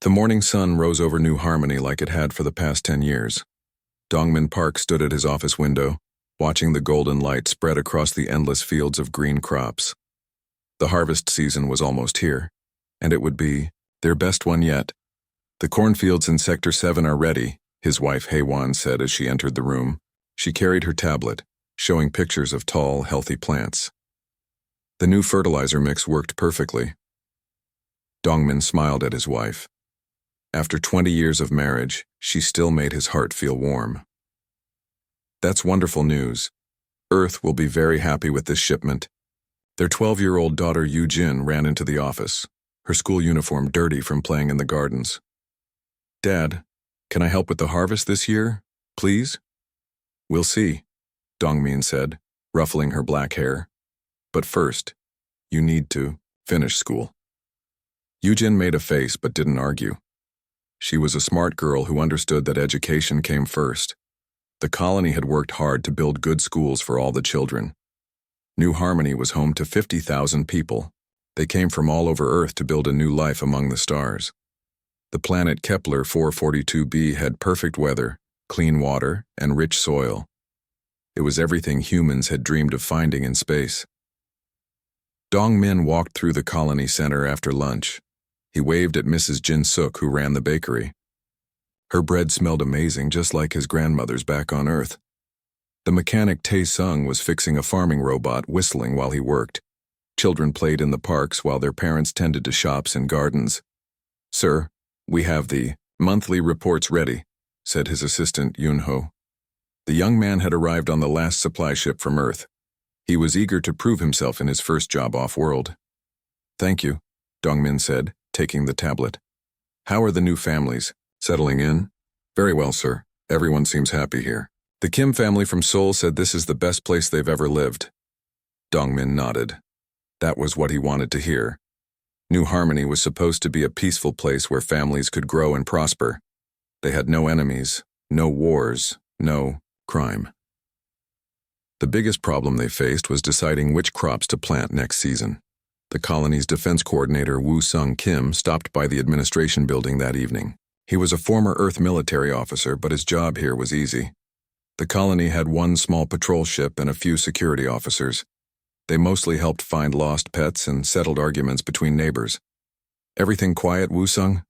The morning sun rose over New Harmony like it had for the past 10 years. Dongmin Park stood at his office window, watching the golden light spread across the endless fields of green crops. The harvest season was almost here, and it would be their best one yet. The cornfields in Sector 7 are ready, his wife Heywan said as she entered the room. She carried her tablet, showing pictures of tall, healthy plants. The new fertilizer mix worked perfectly. Dongmin smiled at his wife. After 20 years of marriage, she still made his heart feel warm. That's wonderful news. Earth will be very happy with this shipment. Their 12-year-old daughter Yu-Jin ran into the office, her school uniform dirty from playing in the gardens. Dad, can I help with the harvest this year, please? We'll see, Dongmin said, ruffling her black hair. But first, you need to finish school. Yu-Jin made a face but didn't argue. She was a smart girl who understood that education came first. The colony had worked hard to build good schools for all the children. New Harmony was home to 50,000 people. They came from all over Earth to build a new life among the stars. The planet Kepler 442b had perfect weather, clean water, and rich soil. It was everything humans had dreamed of finding in space. Dongmin walked through the colony center after lunch. He waved at Mrs. Jin Suk, who ran the bakery. Her bread smelled amazing, just like his grandmother's back on Earth. The mechanic Tae Sung was fixing a farming robot, whistling while he worked. Children played in the parks while their parents tended to shops and gardens. Sir, we have the monthly reports ready, said his assistant Yun-ho. The young man had arrived on the last supply ship from Earth. He was eager to prove himself in his first job off-world. Thank you, Dongmin said, taking the tablet. How are the new families? Settling in? Very well, sir. Everyone seems happy here. The Kim family from Seoul said this is the best place they've ever lived. Dongmin nodded. That was what he wanted to hear. New Harmony was supposed to be a peaceful place where families could grow and prosper. They had no enemies, no wars, no crime. The biggest problem they faced was deciding which crops to plant next season. The colony's defense coordinator Woo Sung Kim stopped by the administration building that evening. He was a former Earth military officer, but his job here was easy. The colony had one small patrol ship and a few security officers. They mostly helped find lost pets and settled arguments between neighbors. Everything quiet, Woo Sung?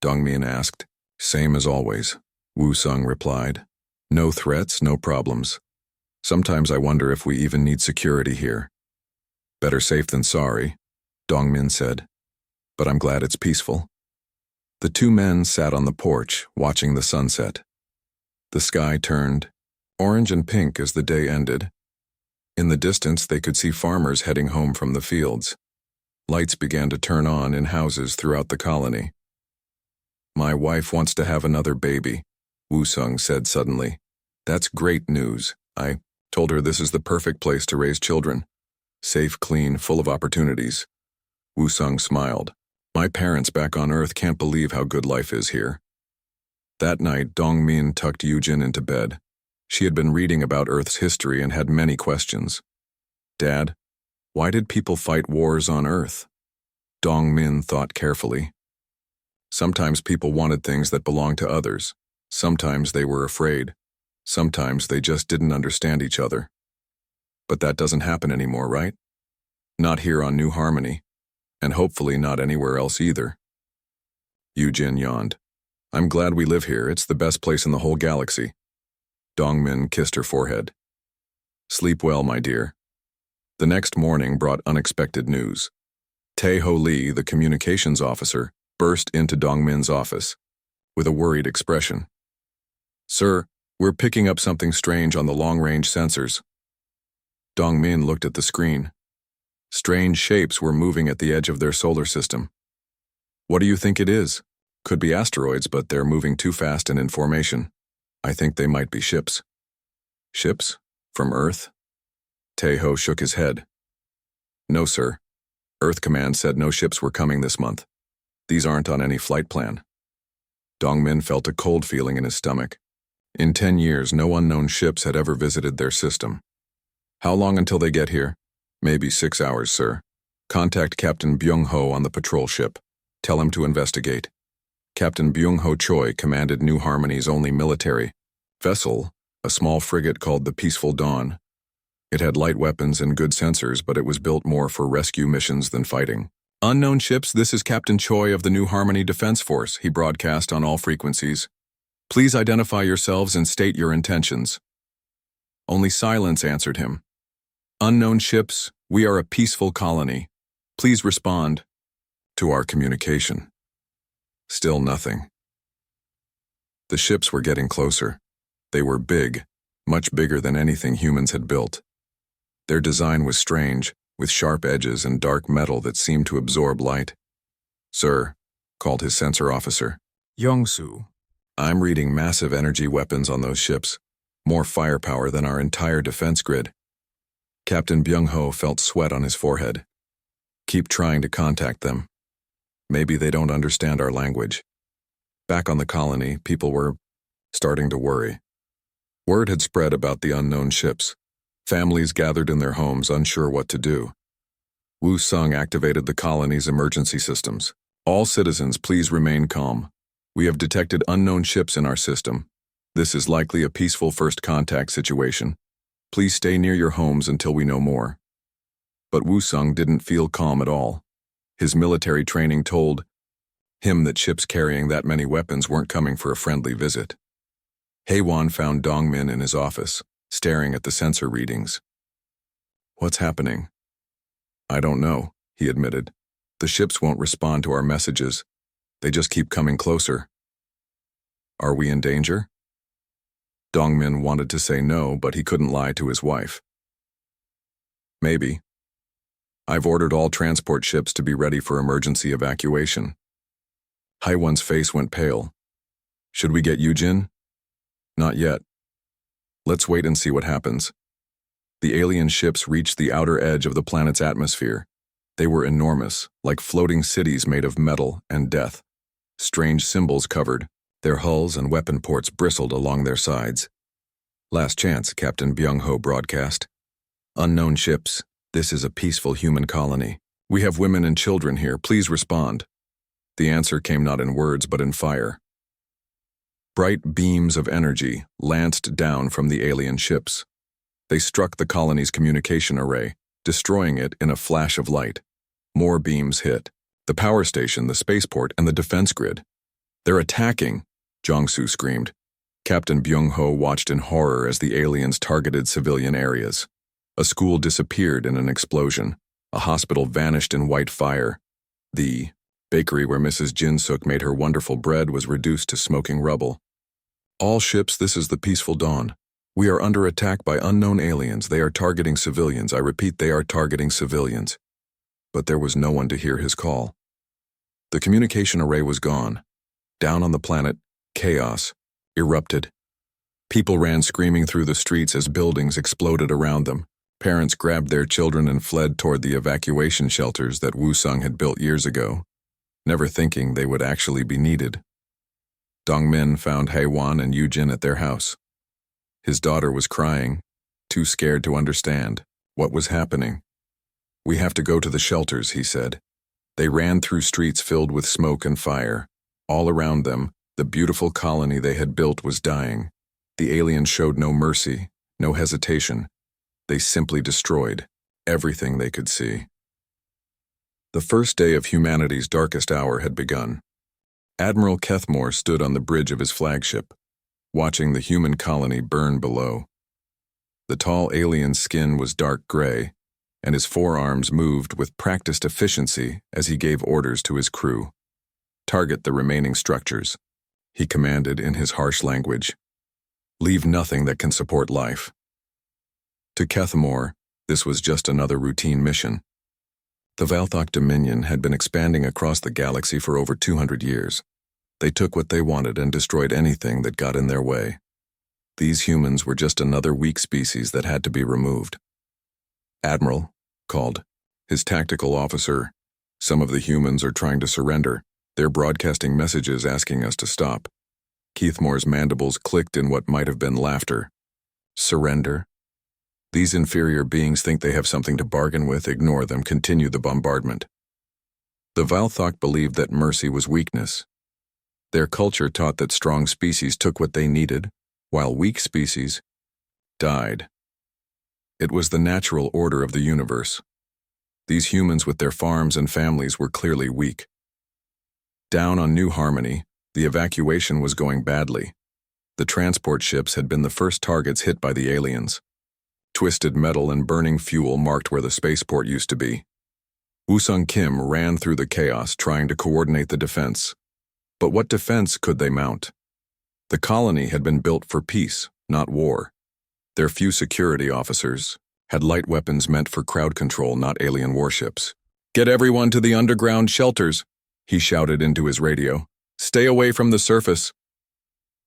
Dongmin asked. Same as always, Woo Sung replied. No threats, no problems. Sometimes I wonder if we even need security here. Better safe than sorry, Dongmin said. But I'm glad it's peaceful. The two men sat on the porch, watching the sunset. The sky turned orange and pink as the day ended. In the distance, they could see farmers heading home from the fields. Lights began to turn on in houses throughout the colony. My wife wants to have another baby, Woo Sung said suddenly. That's great news. I told her this is the perfect place to raise children. Safe, clean, full of opportunities. Woo Sung smiled. My parents back on Earth can't believe how good life is here. That night, Dongmin tucked Yu-Jin into bed. She had been reading about Earth's history and had many questions. Dad, why did people fight wars on Earth? Dongmin thought carefully. Sometimes people wanted things that belonged to others. Sometimes they were afraid. Sometimes they just didn't understand each other. But that doesn't happen anymore, right? Not here on New Harmony, and hopefully not anywhere else either. Yu-Jin yawned. I'm glad we live here. It's the best place in the whole galaxy. Dongmin kissed her forehead. Sleep well, my dear. The next morning brought unexpected news. Tae-ho Lee, the communications officer, burst into Dongmin's office with a worried expression. Sir, we're picking up something strange on the long-range sensors. Dongmin looked at the screen. Strange shapes were moving at the edge of their solar system. What do you think it is? Could be asteroids, but they're moving too fast and in formation. I think they might be ships. Ships? From Earth? Tae-ho shook his head. No, sir. Earth Command said no ships were coming this month. These aren't on any flight plan. Dongmin felt a cold feeling in his stomach. In 10 years, no unknown ships had ever visited their system. How long until they get here? Maybe 6 hours, sir. Contact Captain Byung-ho on the patrol ship. Tell him to investigate. Captain Byung-ho Choi commanded New Harmony's only military vessel, a small frigate called the Peaceful Dawn. It had light weapons and good sensors, but it was built more for rescue missions than fighting. Unknown ships, this is Captain Choi of the New Harmony Defense Force, he broadcast on all frequencies. Please identify yourselves and state your intentions. Only silence answered him. Unknown ships, we are a peaceful colony. Please respond to our communication. Still nothing. The ships were getting closer. They were big, much bigger than anything humans had built. Their design was strange, with sharp edges and dark metal that seemed to absorb light. Sir, called his sensor officer. Yongsoo. I'm reading massive energy weapons on those ships, more firepower than our entire defense grid. Captain Byung-ho felt sweat on his forehead. Keep trying to contact them. Maybe they don't understand our language. Back on the colony, people were starting to worry. Word had spread about the unknown ships. Families gathered in their homes, unsure what to do. Wu Sung activated the colony's emergency systems. All citizens, please remain calm. We have detected unknown ships in our system. This is likely a peaceful first contact situation. Please stay near your homes until we know more. But Wu Sung didn't feel calm at all. His military training told him that ships carrying that many weapons weren't coming for a friendly visit. Haewon found Dongmin in his office, staring at the sensor readings. What's happening? I don't know, he admitted. The ships won't respond to our messages. They just keep coming closer. Are we in danger? Dongmin wanted to say no, but he couldn't lie to his wife. Maybe. I've ordered all transport ships to be ready for emergency evacuation. Haewon's face went pale. Should we get Yujin? Not yet. Let's wait and see what happens. The alien ships reached the outer edge of the planet's atmosphere. They were enormous, like floating cities made of metal and death. Strange symbols covered. Their hulls and weapon ports bristled along their sides. Last chance, Captain Byung-ho broadcast. Unknown ships, this is a peaceful human colony. We have women and children here, please respond. The answer came not in words but in fire. Bright beams of energy lanced down from the alien ships. They struck the colony's communication array, destroying it in a flash of light. More beams hit the power station, the spaceport, and the defense grid. They're attacking, Jong-soo screamed. Captain Byung-ho watched in horror as the aliens targeted civilian areas. A school disappeared in an explosion. A hospital vanished in white fire. The bakery where Mrs. Jin-suk made her wonderful bread was reduced to smoking rubble. All ships, this is the Peaceful Dawn. We are under attack by unknown aliens. They are targeting civilians. I repeat, they are targeting civilians. But there was no one to hear his call. The communication array was gone. Down on the planet, chaos erupted. People ran screaming through the streets as buildings exploded around them. Parents grabbed their children and fled toward the evacuation shelters that Wu Sung had built years ago, never thinking they would actually be needed. Dongmin found Haewon and Yujin at their house. His daughter was crying, too scared to understand what was happening. We have to go to the shelters, he said. They ran through streets filled with smoke and fire. All around them, the beautiful colony they had built was dying. The aliens showed no mercy, no hesitation. They simply destroyed everything they could see. The first day of humanity's darkest hour had begun. Admiral Kethmore stood on the bridge of his flagship, watching the human colony burn below. The tall alien's skin was dark gray, and his forearms moved with practiced efficiency as he gave orders to his crew. Target the remaining structures, he commanded in his harsh language. Leave nothing that can support life. To Kethmore, this was just another routine mission. The Valthok Dominion had been expanding across the galaxy for over 200 years. They took what they wanted and destroyed anything that got in their way. These humans were just another weak species that had to be removed. Admiral, called his tactical officer, some of the humans are trying to surrender. They're broadcasting messages asking us to stop. Kethmore's mandibles clicked in what might have been laughter. Surrender? These inferior beings think they have something to bargain with. Ignore them. Continue the bombardment. The Valthok believed that mercy was weakness. Their culture taught that strong species took what they needed, while weak species died. It was the natural order of the universe. These humans with their farms and families were clearly weak. Down on New Harmony, the evacuation was going badly. The transport ships had been the first targets hit by the aliens. Twisted metal and burning fuel marked where the spaceport used to be. Woo-Sung Kim ran through the chaos trying to coordinate the defense. But what defense could they mount? The colony had been built for peace, not war. Their few security officers had light weapons meant for crowd control, not alien warships. "Get everyone to the underground shelters," he shouted into his radio. "Stay away from the surface."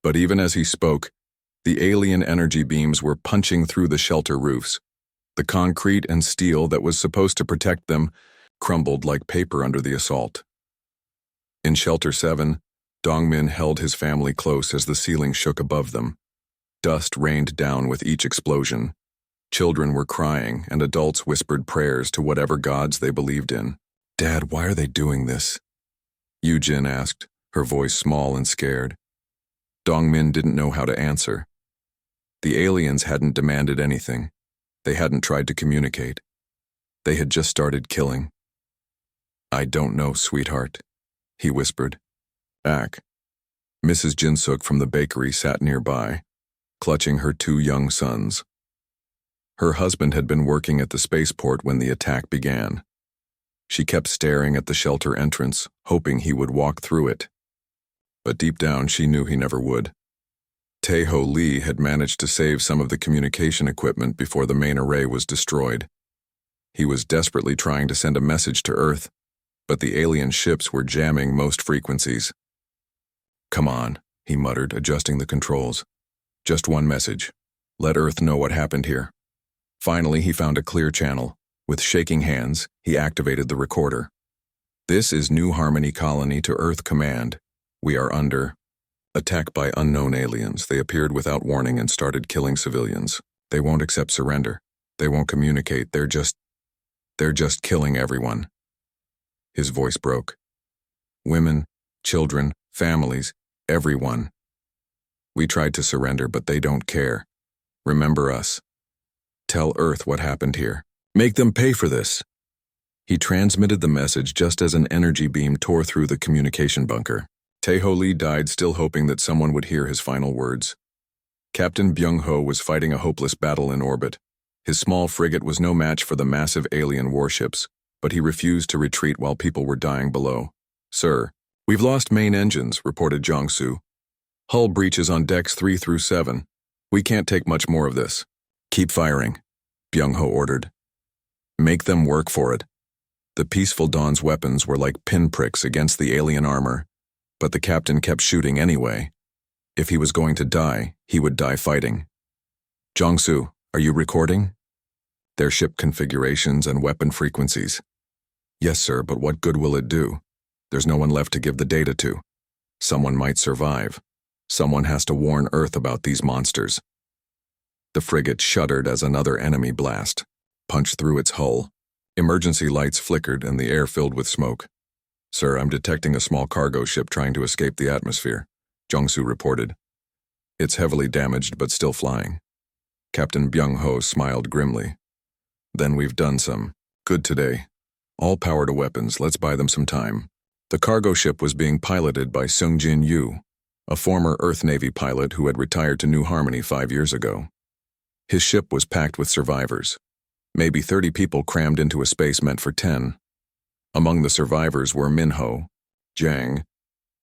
But even as he spoke, the alien energy beams were punching through the shelter roofs. The concrete and steel that was supposed to protect them crumbled like paper under the assault. In Shelter 7, Dongmin held his family close as the ceiling shook above them. Dust rained down with each explosion. Children were crying, and adults whispered prayers to whatever gods they believed in. "Dad, why are they doing this?" Yoo-Jin asked, her voice small and scared. Dongmin didn't know how to answer. The aliens hadn't demanded anything. They hadn't tried to communicate. They had just started killing. "I don't know, sweetheart," he whispered. "Ak." Mrs. Jinsuk from the bakery sat nearby, clutching her 2 young sons. Her husband had been working at the spaceport when the attack began. She kept staring at the shelter entrance, hoping he would walk through it. But deep down she knew he never would. Tae-ho Lee had managed to save some of the communication equipment before the main array was destroyed. He was desperately trying to send a message to Earth, but the alien ships were jamming most frequencies. "Come on," he muttered, adjusting the controls. "Just one message. Let Earth know what happened here." Finally, he found a clear channel. With shaking hands, he activated the recorder. "This is New Harmony Colony to Earth Command. We are under attack by unknown aliens. They appeared without warning and started killing civilians. They won't accept surrender. They won't communicate. They're just killing everyone." His voice broke. "Women, children, families, everyone. We tried to surrender, but they don't care. Remember us. Tell Earth what happened here. Make them pay for this." He transmitted the message just as an energy beam tore through the communication bunker. Tae-ho Lee died, still hoping that someone would hear his final words. Captain Byung-ho was fighting a hopeless battle in orbit. His small frigate was no match for the massive alien warships, but he refused to retreat while people were dying below. "Sir, we've lost main engines," reported Jong-soo. "Hull breaches on decks 3 through 7. We can't take much more of this." "Keep firing," Byung-ho ordered. "Make them work for it." The Peaceful Dawn's weapons were like pinpricks against the alien armor, but the captain kept shooting anyway. If he was going to die, he would die fighting. "Jong-soo, are you recording?" "Their ship configurations and weapon frequencies." "Yes, sir, but what good will it do? There's no one left to give the data to. Someone might survive. Someone has to warn Earth about these monsters." The frigate shuddered as another enemy blast punched through its hull. Emergency lights flickered and the air filled with smoke. "Sir, I'm detecting a small cargo ship trying to escape the atmosphere," Jong-soo reported. "It's heavily damaged but still flying." Captain Byung-ho smiled grimly. "Then we've done some good today. All power to weapons, let's buy them some time." The cargo ship was being piloted by Seung-Jin Yu, a former Earth Navy pilot who had retired to New Harmony 5 years ago. His ship was packed with survivors. Maybe 30 people crammed into a space meant for 10. Among the survivors were Minho, Jang,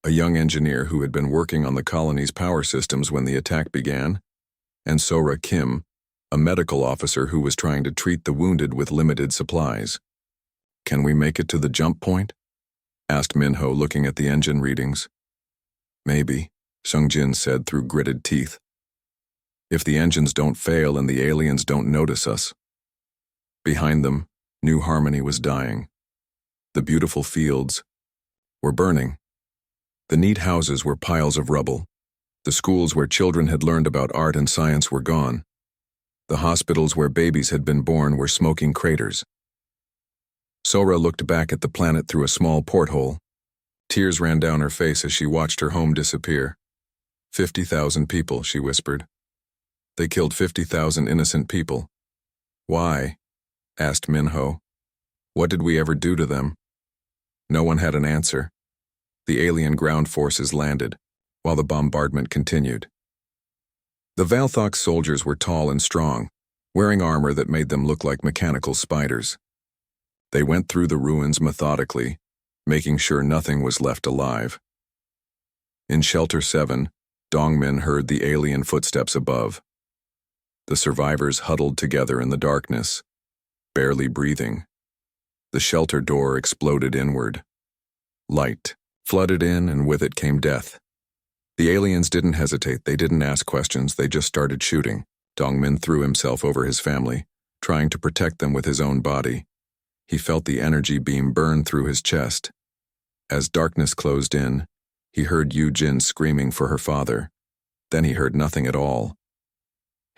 a young engineer who had been working on the colony's power systems when the attack began, and Sora Kim, a medical officer who was trying to treat the wounded with limited supplies. "Can we make it to the jump point?" asked Minho, looking at the engine readings. "Maybe," Seung-Jin said through gritted teeth. "If the engines don't fail and the aliens don't notice us." Behind them, New Harmony was dying. The beautiful fields were burning. The neat houses were piles of rubble. The schools where children had learned about art and science were gone. The hospitals where babies had been born were smoking craters. Sora looked back at the planet through a small porthole. Tears ran down her face as she watched her home disappear. 50,000 people, she whispered. They killed 50,000 innocent people. Why? Asked Minho. What did we ever do to them? No one had an answer. The alien ground forces landed, while the bombardment continued. The Valthok soldiers were tall and strong, wearing armor that made them look like mechanical spiders. They went through the ruins methodically, making sure nothing was left alive. In Shelter 7, Dongmin heard the alien footsteps above. The survivors huddled together in the darkness, barely breathing. The shelter door exploded inward. Light flooded in, and with it came death. The aliens didn't hesitate, they didn't ask questions, they just started shooting. Dongmin threw himself over his family, trying to protect them with his own body. He felt the energy beam burn through his chest. As darkness closed in, he heard Yu Jin screaming for her father. Then he heard nothing at all.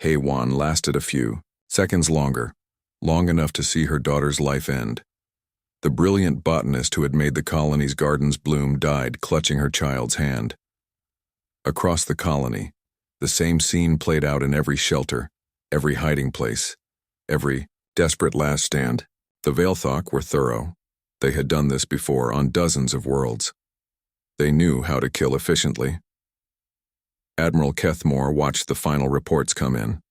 Hei-Wan lasted a few seconds longer, long enough to see her daughter's life end. The brilliant botanist who had made the colony's gardens bloom died, clutching her child's hand. Across the colony, the same scene played out in every shelter, every hiding place, every desperate last stand. The Valthok were thorough. They had done this before on dozens of worlds. They knew how to kill efficiently. Admiral Kethmore watched the final reports come in.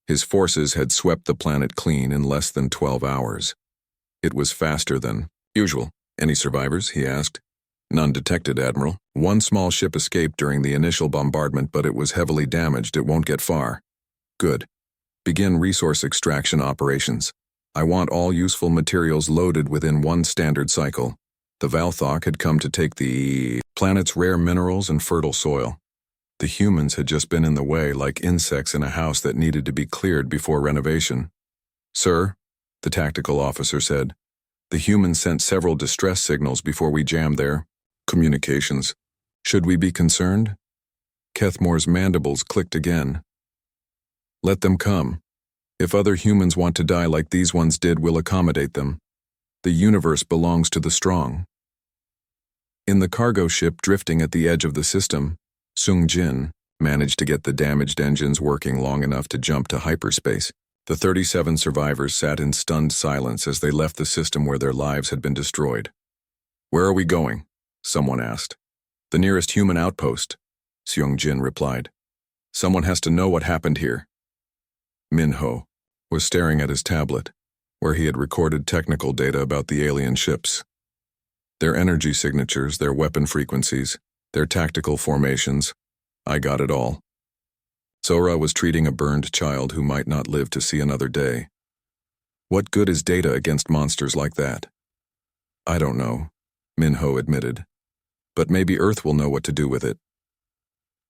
His forces had swept the planet clean in less than 12 hours. It was faster than usual. Any survivors? He asked. None detected, Admiral. One small ship escaped during the initial bombardment, but it was heavily damaged. It won't get far. Good. Begin resource extraction operations. I want all useful materials loaded within one standard cycle. The Valthok had come to take the planet's rare minerals and fertile soil. The humans had just been in the way, like insects in a house that needed to be cleared before renovation. Sir, the tactical officer said, the humans sent several distress signals before we jammed their communications. Should we be concerned? Kethmore's mandibles clicked again. Let them come. If other humans want to die like these ones did, we'll accommodate them. The universe belongs to the strong. In the cargo ship drifting at the edge of the system, Sung Jin managed to get the damaged engines working long enough to jump to hyperspace. The 37 survivors sat in stunned silence as they left the system where their lives had been destroyed. Where are we going? Someone asked. The nearest human outpost, Seung Jin replied. Someone has to know what happened here. Minho was staring at his tablet, where he had recorded technical data about the alien ships. Their energy signatures, their weapon frequencies, their tactical formations. I got it all. Sora was treating a burned child who might not live to see another day. What good is data against monsters like that? I don't know, Minho admitted. But maybe Earth will know what to do with it.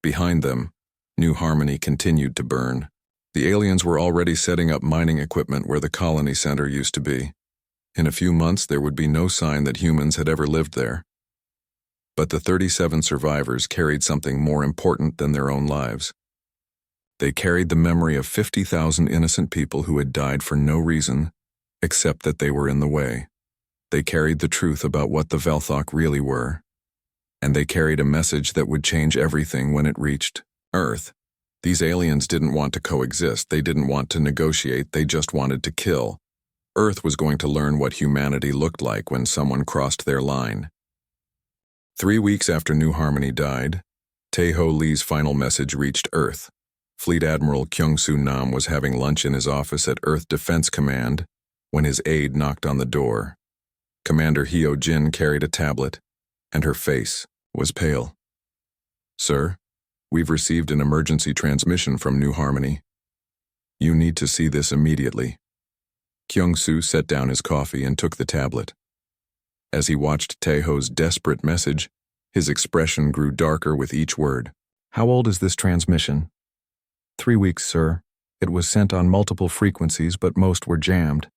Behind them, New Harmony continued to burn. The aliens were already setting up mining equipment where the colony center used to be. In a few months, there would be no sign that humans had ever lived there. But the 37 survivors carried something more important than their own lives. They carried the memory of 50,000 innocent people who had died for no reason, except that they were in the way. They carried the truth about what the Valthok really were. And they carried a message that would change everything when it reached Earth. These aliens didn't want to coexist, they didn't want to negotiate, they just wanted to kill. Earth was going to learn what humanity looked like when someone crossed their line. 3 weeks after New Harmony died, Tae-Ho Lee's final message reached Earth. Fleet Admiral Kyung-Soo Nam was having lunch in his office at Earth Defense Command when his aide knocked on the door. Commander Hyo Jin carried a tablet, and her face was pale. Sir, we've received an emergency transmission from New Harmony. You need to see this immediately. Kyung-Soo set down his coffee and took the tablet. As he watched Tae-Ho's desperate message, his expression grew darker with each word. How old is this transmission? 3 weeks, sir. It was sent on multiple frequencies, but most were jammed.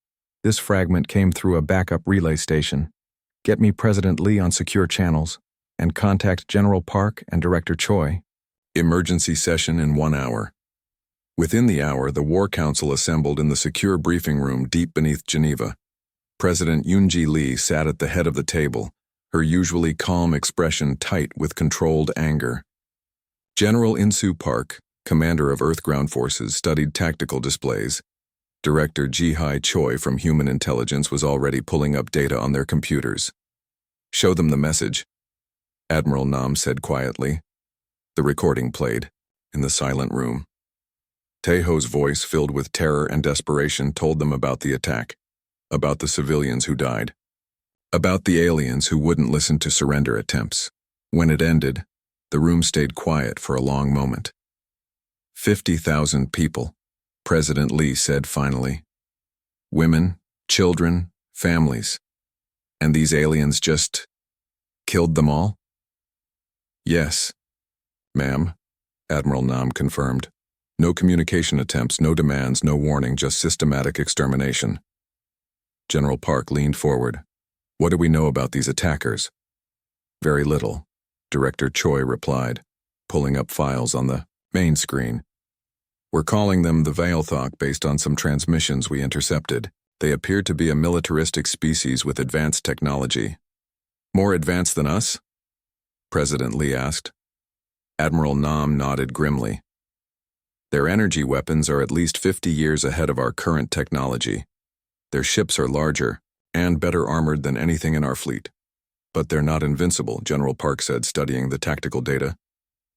This fragment came through a backup relay station. Get me President Lee on secure channels, and contact General Park and Director Choi. Emergency session in 1 hour. Within the hour, the War Council assembled in the secure briefing room deep beneath Geneva. President Yoon-Ji Lee sat at the head of the table, her usually calm expression tight with controlled anger. General Insu Park, commander of Earth Ground Forces, studied tactical displays. Director Ji-Hai Choi from Human Intelligence was already pulling up data on their computers. "Show them the message," Admiral Nam said quietly. The recording played, in the silent room. Taeho's voice, filled with terror and desperation, told them about the attack, about the civilians who died, about the aliens who wouldn't listen to surrender attempts. When it ended, the room stayed quiet for a long moment. 50,000 people, President Lee said finally. Women, children, families. And these aliens just killed them all? Yes, ma'am, Admiral Nam confirmed. No communication attempts, no demands, no warning, just systematic extermination. General Park leaned forward. What do we know about these attackers? Very little, Director Choi replied, pulling up files on the main screen. We're calling them the Veilthok based on some transmissions we intercepted. They appear to be a militaristic species with advanced technology. More advanced than us? President Lee asked. Admiral Nam nodded grimly. Their energy weapons are at least 50 years ahead of our current technology. Their ships are larger and better armored than anything in our fleet. But they're not invincible, General Park said, studying the tactical data.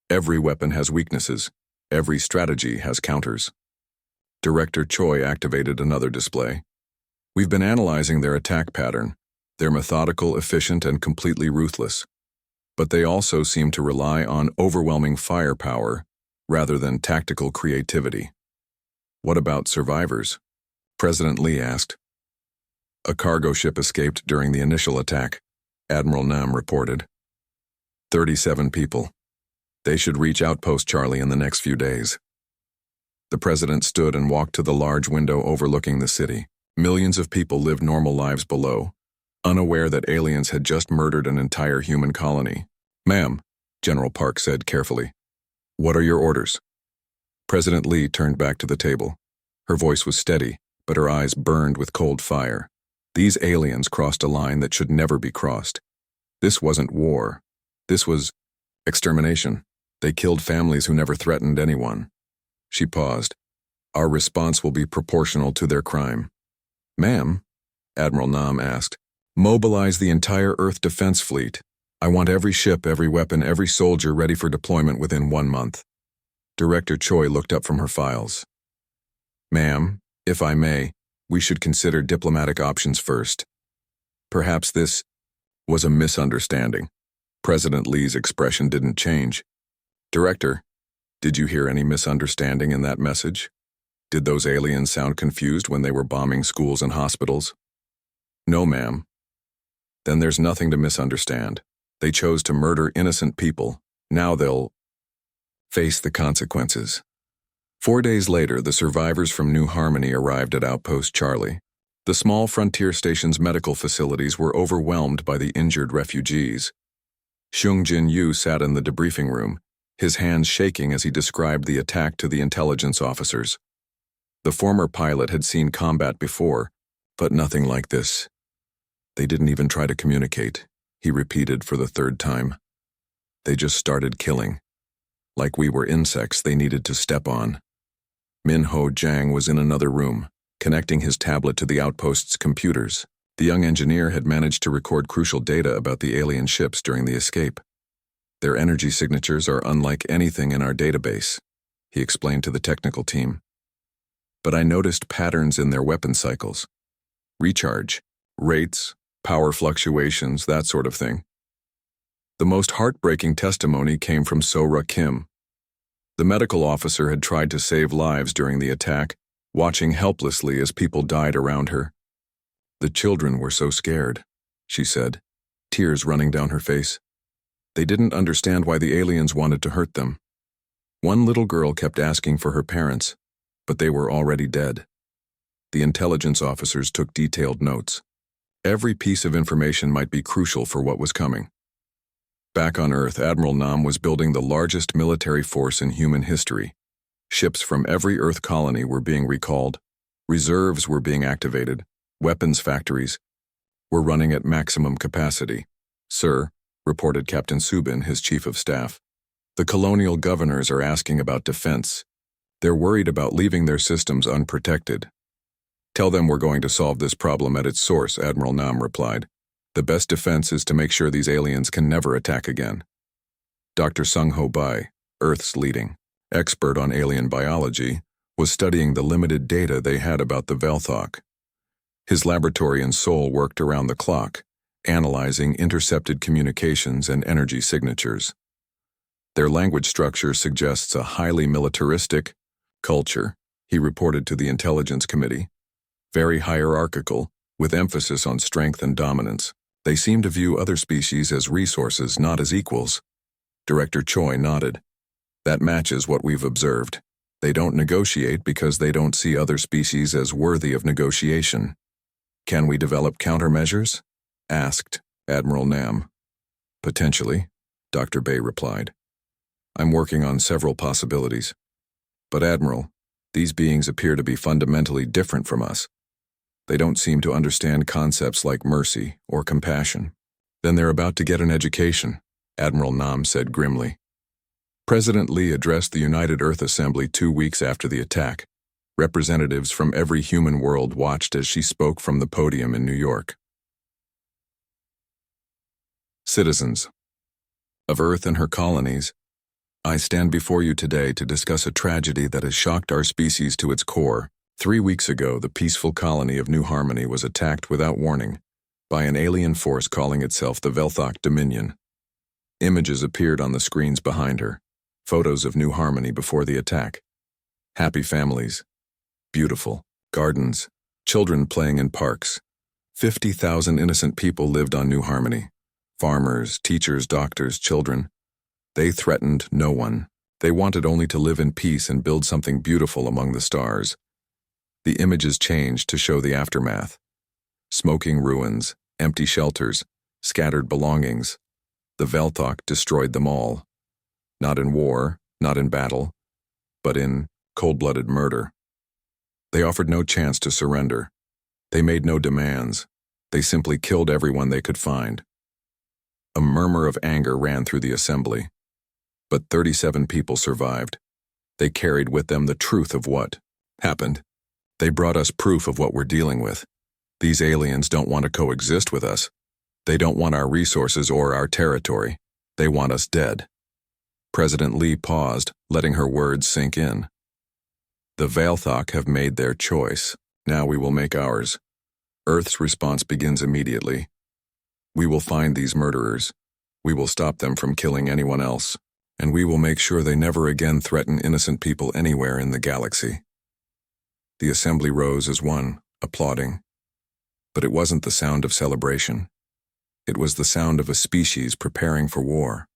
Every weapon has weaknesses. Every strategy has counters. Director Choi activated another display. We've been analyzing their attack pattern. They're methodical, efficient, and completely ruthless. But they also seem to rely on overwhelming firepower rather than tactical creativity. What about survivors? President Lee asked. A cargo ship escaped during the initial attack, Admiral Nam reported. 37 people. They should reach Outpost Charlie in the next few days. The president stood and walked to the large window overlooking the city. Millions of people lived normal lives below, unaware that aliens had just murdered an entire human colony. Ma'am, General Park said carefully. What are your orders? President Lee turned back to the table. Her voice was steady, but her eyes burned with cold fire. These aliens crossed a line that should never be crossed. This wasn't war. This was extermination. They killed families who never threatened anyone. She paused. Our response will be proportional to their crime. Ma'am, Admiral Nam asked, mobilize the entire Earth Defense Fleet. I want every ship, every weapon, every soldier ready for deployment within 1 month. Director Choi looked up from her files. Ma'am, if I may, we should consider diplomatic options first. Perhaps this was a misunderstanding. President Lee's expression didn't change. Director, did you hear any misunderstanding in that message? Did those aliens sound confused when they were bombing schools and hospitals? No, ma'am. Then there's nothing to misunderstand. They chose to murder innocent people. Now they'll face the consequences. 4 days later, the survivors from New Harmony arrived at Outpost Charlie. The small frontier station's medical facilities were overwhelmed by the injured refugees. Xiong Jin-Yu sat in the debriefing room, his hands shaking as he described the attack to the intelligence officers. The former pilot had seen combat before, but nothing like this. They didn't even try to communicate, he repeated for the 3rd time. They just started killing. Like we were insects they needed to step on. Min-Ho Jang was in another room, connecting his tablet to the outpost's computers. The young engineer had managed to record crucial data about the alien ships during the escape. Their energy signatures are unlike anything in our database, he explained to the technical team. But I noticed patterns in their weapon cycles. Recharge, rates, power fluctuations, that sort of thing. The most heartbreaking testimony came from Sora Kim. The medical officer had tried to save lives during the attack, watching helplessly as people died around her. The children were so scared, she said, tears running down her face. They didn't understand why the aliens wanted to hurt them. One little girl kept asking for her parents, but they were already dead. The intelligence officers took detailed notes. Every piece of information might be crucial for what was coming. Back on Earth, Admiral Nam was building the largest military force in human history. Ships from every Earth colony were being recalled. Reserves were being activated. Weapons factories were running at maximum capacity. Sir, reported Captain Subin, his chief of staff. The colonial governors are asking about defense. They're worried about leaving their systems unprotected. Tell them we're going to solve this problem at its source, Admiral Nam replied. The best defense is to make sure these aliens can never attack again. Dr. Sung Ho Bai, Earth's leading expert on alien biology, was studying the limited data they had about the Velthok. His laboratory in Seoul worked around the clock, analyzing intercepted communications and energy signatures. Their language structure suggests a highly militaristic culture, he reported to the Intelligence Committee. Very hierarchical, with emphasis on strength and dominance. They seem to view other species as resources, not as equals. Director Choi nodded. That matches what we've observed. They don't negotiate because they don't see other species as worthy of negotiation. Can we develop countermeasures? Asked Admiral Nam. Potentially, Dr. Bay replied. I'm working on several possibilities. But Admiral, these beings appear to be fundamentally different from us. They don't seem to understand concepts like mercy or compassion. Then they're about to get an education, Admiral Nam said grimly. President Lee addressed the United Earth Assembly 2 weeks after the attack. Representatives from every human world watched as she spoke from the podium in New York. Citizens of Earth and her colonies, I stand before you today to discuss a tragedy that has shocked our species to its core. 3 weeks ago, the peaceful colony of New Harmony was attacked without warning by an alien force calling itself the Velthok Dominion. Images appeared on the screens behind her, photos of New Harmony before the attack. Happy families, beautiful gardens, children playing in parks. 50,000 innocent people lived on New Harmony. Farmers, teachers, doctors, children. They threatened no one. They wanted only to live in peace and build something beautiful among the stars. The images changed to show the aftermath. Smoking ruins, empty shelters, scattered belongings. The Velthok destroyed them all. Not in war, not in battle, but in cold-blooded murder. They offered no chance to surrender. They made no demands. They simply killed everyone they could find. A murmur of anger ran through the assembly. But 37 people survived. They carried with them the truth of what happened. They brought us proof of what we're dealing with. These aliens don't want to coexist with us. They don't want our resources or our territory. They want us dead. President Lee paused, letting her words sink in. The Velthok have made their choice. Now we will make ours. Earth's response begins immediately. We will find these murderers. We will stop them from killing anyone else. And we will make sure they never again threaten innocent people anywhere in the galaxy. The assembly rose as one, applauding. But it wasn't the sound of celebration. It was the sound of a species preparing for war.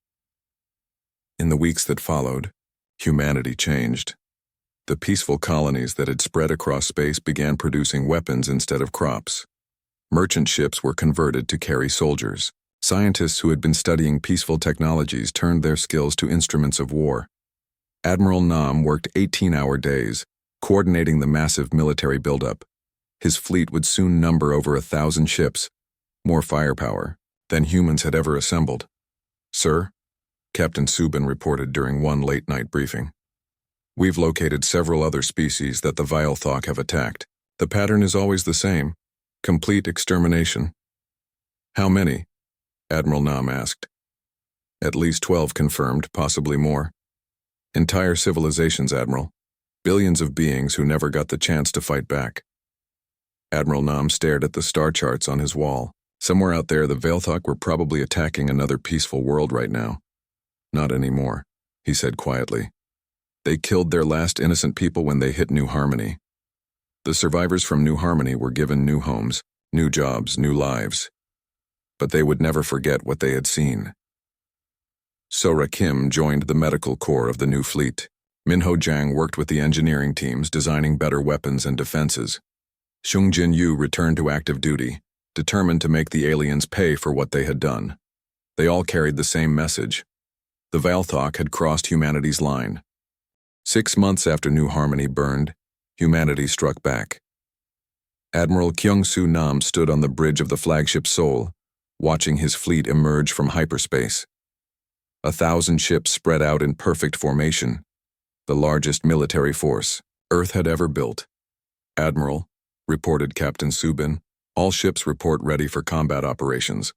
In the weeks that followed, humanity changed. The peaceful colonies that had spread across space began producing weapons instead of crops. Merchant ships were converted to carry soldiers. Scientists who had been studying peaceful technologies turned their skills to instruments of war. Admiral Nam worked 18-hour days, coordinating the massive military buildup. His fleet would soon number over 1,000 ships, more firepower than humans had ever assembled. Sir, Captain Subin reported during one late-night briefing. We've located several other species that the Velthok have attacked. The pattern is always the same, complete extermination. How many? Admiral Nam asked. At least 12 confirmed, possibly more. Entire civilizations, Admiral. Billions of beings who never got the chance to fight back. Admiral Nam stared at the star charts on his wall. Somewhere out there, the Velthok were probably attacking another peaceful world right now. Not anymore, he said quietly. They killed their last innocent people when they hit New Harmony. The survivors from New Harmony were given new homes, new jobs, new lives. But they would never forget what they had seen. Sora Kim joined the medical corps of the new fleet. Minho Jiang worked with the engineering teams designing better weapons and defenses. Xung Jin Yu returned to active duty, determined to make the aliens pay for what they had done. They all carried the same message. The Velthok had crossed humanity's line. 6 months after New Harmony burned, humanity struck back. Admiral Kyung-Soo Nam stood on the bridge of the flagship Seoul, watching his fleet emerge from hyperspace. 1,000 ships spread out in perfect formation, the largest military force Earth had ever built. "Admiral," reported Captain Subin, "all ships report ready for combat operations."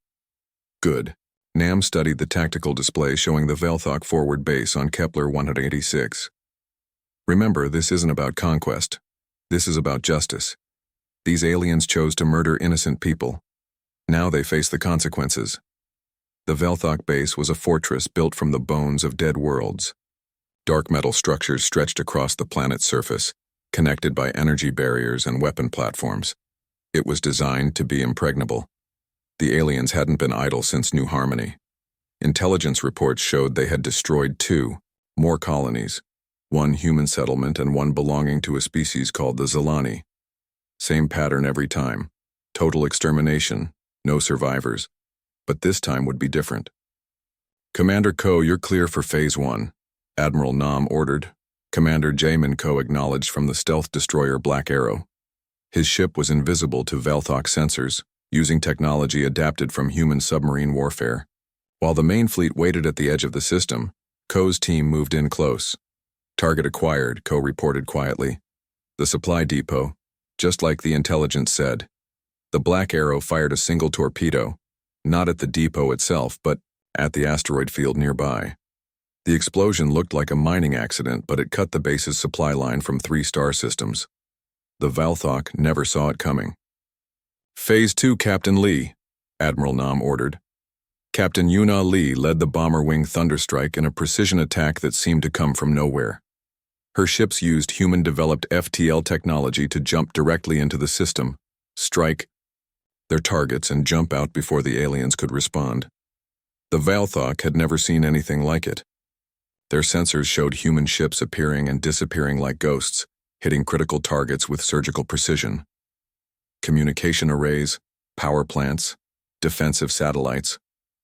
"Good." Nam studied the tactical display showing the Velthok forward base on Kepler 186. "Remember, this isn't about conquest. This is about justice. These aliens chose to murder innocent people. Now they face the consequences." The Velthok base was a fortress built from the bones of dead worlds. Dark metal structures stretched across the planet's surface, connected by energy barriers and weapon platforms. It was designed to be impregnable. The aliens hadn't been idle since New Harmony. Intelligence reports showed they had destroyed 2 more colonies, one human settlement and one belonging to a species called the Zelani. Same pattern every time. Total extermination, no survivors. But this time would be different. "Commander Ko, you're clear for Phase 1, Admiral Nam ordered. Commander Jamin Ko acknowledged from the stealth destroyer Black Arrow. His ship was invisible to Velthok sensors, using technology adapted from human submarine warfare. While the main fleet waited at the edge of the system, Ko's team moved in close. "Target acquired," Ko reported quietly. "The supply depot, just like the intelligence said." The Black Arrow fired a single torpedo, not at the depot itself, but at the asteroid field nearby. The explosion looked like a mining accident, but it cut the base's supply line from 3 star systems. The Velthok never saw it coming. "Phase 2, Captain Lee," Admiral Nam ordered. Captain Yuna Lee led the bomber wing Thunderstrike in a precision attack that seemed to come from nowhere. Her ships used human-developed FTL technology to jump directly into the system, strike their targets, and jump out before the aliens could respond. The Velthok had never seen anything like it. Their sensors showed human ships appearing and disappearing like ghosts, hitting critical targets with surgical precision. Communication arrays, power plants, defensive satellites,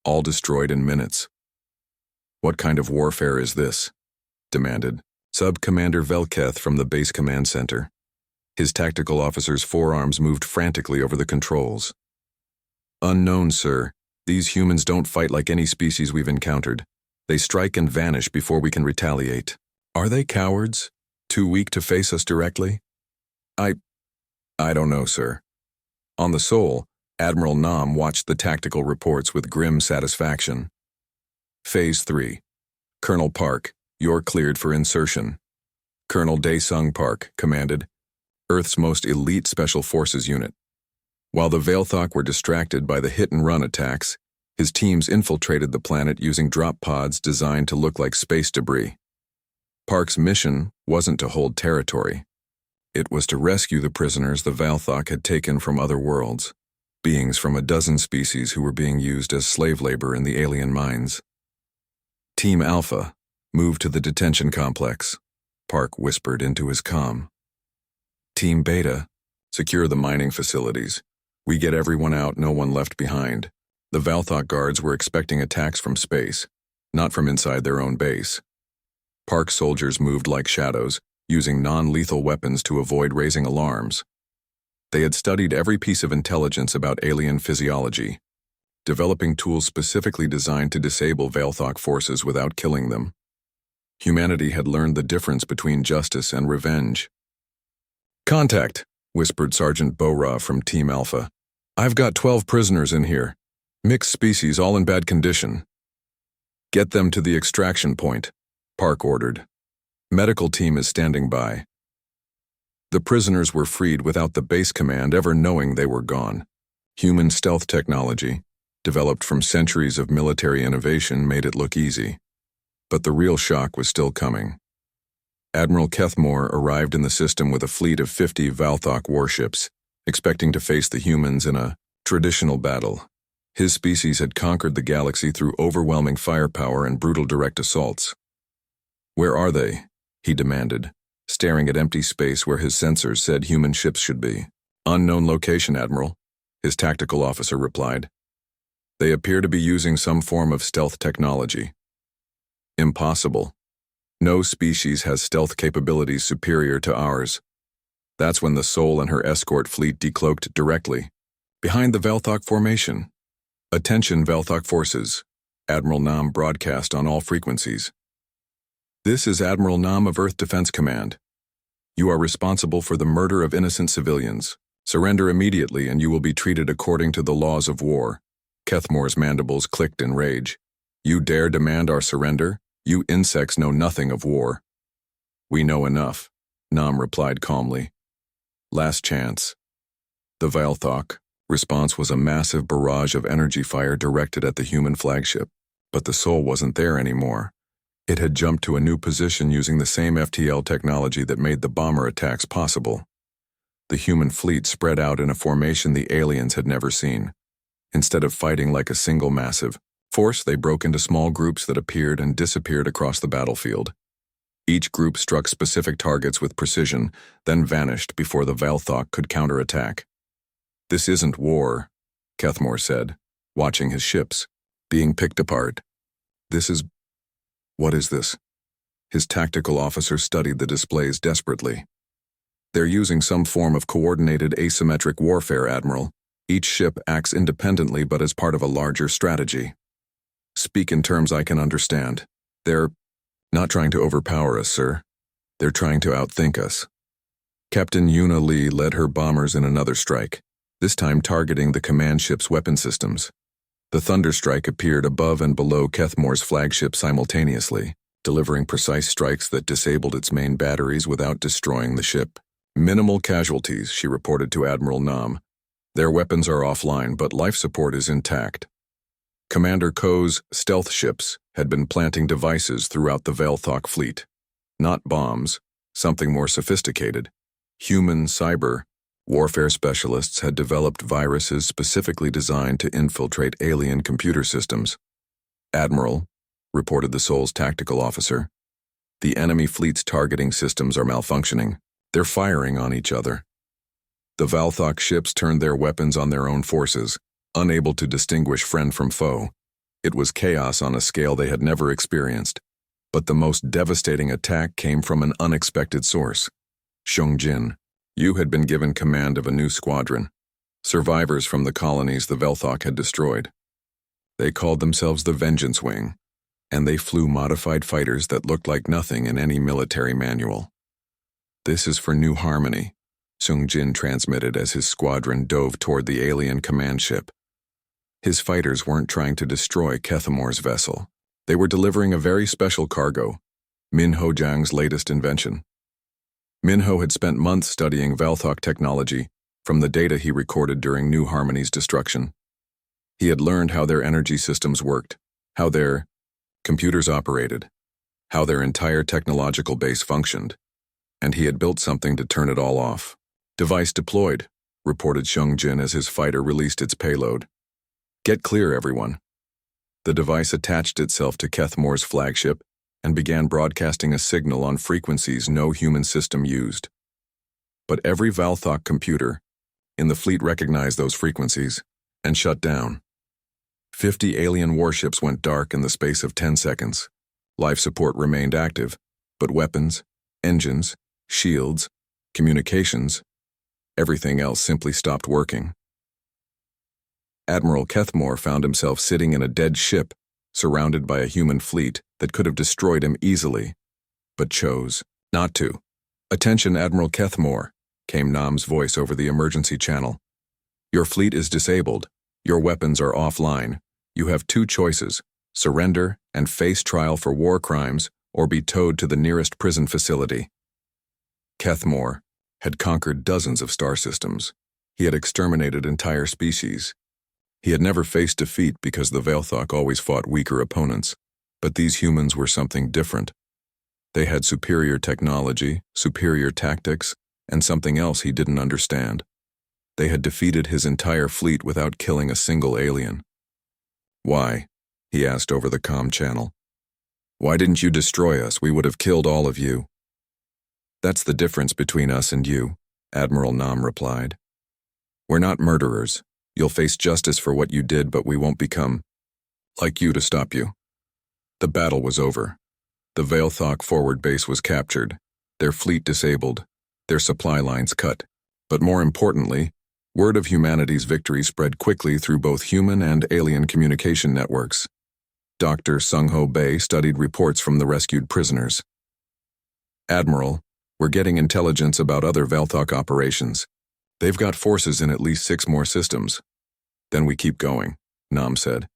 all destroyed in minutes. "What kind of warfare is this?" demanded Sub-Commander Velketh from the base command center. His tactical officer's forearms moved frantically over the controls. "Unknown, sir. These humans don't fight like any species we've encountered. They strike and vanish before we can retaliate. Are they cowards? Too weak to face us directly?" I don't know, sir." On the Sol, Admiral Nam watched the tactical reports with grim satisfaction. "Phase 3. Colonel Park, you're cleared for insertion." Colonel Daesung Park commanded, Earth's most elite Special Forces unit. While the Velthok were distracted by the hit-and-run attacks, his teams infiltrated the planet using drop pods designed to look like space debris. Park's mission wasn't to hold territory. It was to rescue the prisoners the Velthok had taken from other worlds, beings from a dozen species who were being used as slave labor in the alien mines. "Team Alpha, move to the detention complex," Park whispered into his comm. "Team Beta, secure the mining facilities. We get everyone out, no one left behind." The Velthok guards were expecting attacks from space, not from inside their own base. Park soldiers moved like shadows, using non-lethal weapons to avoid raising alarms. They had studied every piece of intelligence about alien physiology, developing tools specifically designed to disable Velthok forces without killing them. Humanity had learned the difference between justice and revenge. "Contact," whispered Sergeant Bora from Team Alpha. "I've got 12 prisoners in here. Mixed species, all in bad condition." "Get them to the extraction point," Park ordered. "Medical team is standing by." The prisoners were freed without the base command ever knowing they were gone. Human stealth technology, developed from centuries of military innovation, made it look easy. But the real shock was still coming. Admiral Kethmore arrived in the system with a fleet of 50 Velthok warships, expecting to face the humans in a traditional battle. His species had conquered the galaxy through overwhelming firepower and brutal direct assaults. "Where are they?" he demanded, staring at empty space where his sensors said human ships should be. "Unknown location, Admiral," his tactical officer replied. "They appear to be using some form of stealth technology." "Impossible. No species has stealth capabilities superior to ours." That's when the Sol and her escort fleet decloaked directly, behind the Velthok formation. Attention Velthok forces. Admiral Nam broadcast on all frequencies. This is Admiral Nam of Earth Defense Command. You are responsible for the murder of innocent civilians. Surrender immediately and you will be treated according to the laws of war. Kethmore's mandibles clicked in rage. You dare demand our surrender? You insects know nothing of war. We know enough, Nam replied calmly. Last chance. The Velthok response was a massive barrage of energy fire directed at the human flagship, but the soul wasn't there anymore. It had jumped to a new position using the same FTL technology that made the bomber attacks possible. The human fleet spread out in a formation the aliens had never seen. Instead of fighting like a single massive force, they broke into small groups that appeared and disappeared across the battlefield. Each group struck specific targets with precision, then vanished before the Velthok could counterattack. This isn't war, Kethmore said, watching his ships being picked apart. What is this? His tactical officer studied the displays desperately. They're using some form of coordinated asymmetric warfare, Admiral. Each ship acts independently but as part of a larger strategy. Speak in terms I can understand. They're not trying to overpower us, sir. They're trying to outthink us. Captain Yuna Lee led her bombers in another strike, this time targeting the command ship's weapon systems. The Thunderstrike appeared above and below Kethmore's flagship simultaneously, delivering precise strikes that disabled its main batteries without destroying the ship. Minimal casualties, she reported to Admiral Nam. Their weapons are offline, but life support is intact. Commander Ko's stealth ships had been planting devices throughout the Velthok fleet. Not bombs, something more sophisticated. Human cyber warfare specialists had developed viruses specifically designed to infiltrate alien computer systems. Admiral, reported the Sol's tactical officer, the enemy fleet's targeting systems are malfunctioning. They're firing on each other. The Velthok ships turned their weapons on their own forces, unable to distinguish friend from foe. It was chaos on a scale they had never experienced. But the most devastating attack came from an unexpected source. Shungjin, you had been given command of a new squadron. Survivors from the colonies the Velthok had destroyed. They called themselves the Vengeance Wing, and they flew modified fighters that looked like nothing in any military manual. This is for New Harmony, Sungjin transmitted as his squadron dove toward the alien command ship. His fighters weren't trying to destroy Kethamore's vessel. They were delivering a very special cargo, Minho Jiang's latest invention. Minho had spent months studying Velthok technology from the data he recorded during New Harmony's destruction. He had learned how their energy systems worked, how their computers operated, how their entire technological base functioned, and he had built something to turn it all off. Device deployed, reported Shungjin as his fighter released its payload. Get clear, everyone. The device attached itself to Kethmore's flagship and began broadcasting a signal on frequencies no human system used. But every Velthok computer in the fleet recognized those frequencies and shut down. 50 alien warships went dark in the space of 10 seconds. Life support remained active, but weapons, engines, shields, communications, everything else simply stopped working. Admiral Kethmore found himself sitting in a dead ship, surrounded by a human fleet that could have destroyed him easily, but chose not to. Attention, Admiral Kethmore, came Nam's voice over the emergency channel. Your fleet is disabled. Your weapons are offline. You have two choices: surrender and face trial for war crimes, or be towed to the nearest prison facility. Kethmore had conquered dozens of star systems. He had exterminated entire species. He had never faced defeat because the Velthok always fought weaker opponents, but these humans were something different. They had superior technology, superior tactics, and something else he didn't understand. They had defeated his entire fleet without killing a single alien. Why? He asked over the comm channel. Why didn't you destroy us? We would have killed all of you. That's the difference between us and you, Admiral Nam replied. We're not murderers. You'll face justice for what you did, but we won't become like you to stop you. The battle was over. The Velthok forward base was captured, their fleet disabled, their supply lines cut. But more importantly, Word of humanity's victory spread quickly through both human and alien communication networks. Dr. Sung-Ho Bae studied reports from the rescued prisoners. Admiral, we're getting intelligence about other Velthok operations. They've got forces in at least 6 more systems. Then we keep going, Nam said.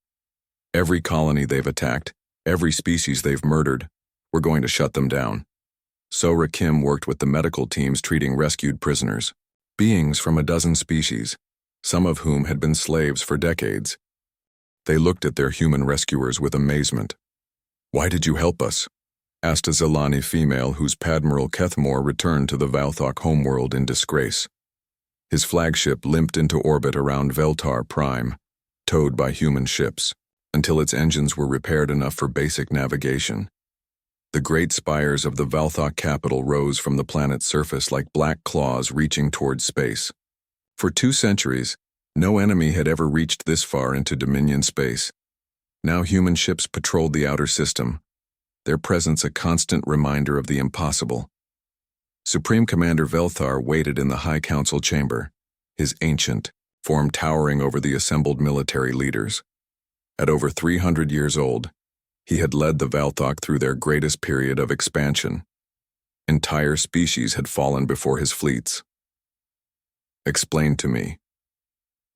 Every colony they've attacked, every species they've murdered, we're going to shut them down. Sora Kim worked with the medical teams treating rescued prisoners, beings from a dozen species, some of whom had been slaves for decades. They looked at their human rescuers with amazement. Why did you help us? Asked a Zelani female whose Padmiral Kethmore returned to the Valthok homeworld in disgrace. His flagship limped into orbit around Veltar Prime, towed by human ships, until its engines were repaired enough for basic navigation. The great spires of the Valthok capital rose from the planet's surface like black claws reaching towards space. For 2 centuries, no enemy had ever reached this far into Dominion space. Now human ships patrolled the outer system, their presence a constant reminder of the impossible. Supreme Commander Velthar waited in the High Council chamber, his ancient form towering over the assembled military leaders. At over 300 years old, he had led the Valthok through their greatest period of expansion. Entire species had fallen before his fleets. Explain to me,